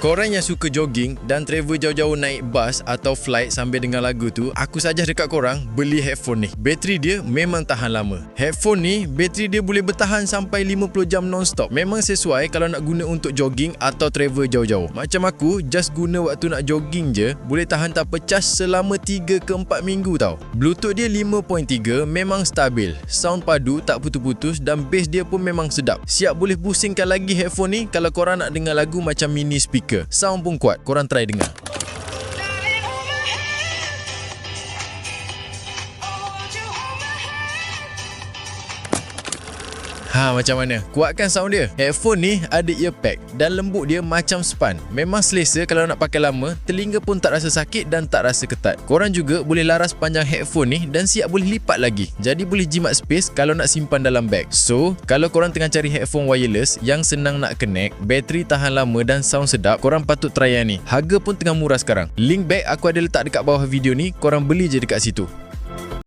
Korang yang suka jogging dan travel jauh-jauh naik bas atau flight sambil dengar lagu tu, aku saja dekat korang beli headphone ni. Bateri dia memang tahan lama. Headphone ni, bateri dia boleh bertahan sampai 50 jam non-stop. Memang sesuai kalau nak guna untuk jogging atau travel jauh-jauh. Macam aku, just guna waktu nak jogging je, boleh tahan tak pecah selama 3 ke 4 minggu tau. Bluetooth dia 5.3 memang stabil. Sound padu, tak putus-putus dan bass dia pun memang sedap. Siap boleh pusingkan lagi headphone ni kalau korang nak dengar lagu macam mini speaker. Sound pun kuat, korang try dengar. Macam mana? Kuatkan sound dia. Headphone ni ada earpack dan lembut dia macam span. Memang selesa kalau nak pakai lama, telinga pun tak rasa sakit dan tak rasa ketat. Korang juga boleh laras panjang headphone ni dan siap boleh lipat lagi. Jadi boleh jimat space kalau nak simpan dalam beg. So, kalau korang tengah cari headphone wireless yang senang nak connect, bateri tahan lama dan sound sedap, korang patut try yang ni. Harga pun tengah murah sekarang. Link beg aku ada letak dekat bawah video ni, korang beli je dekat situ.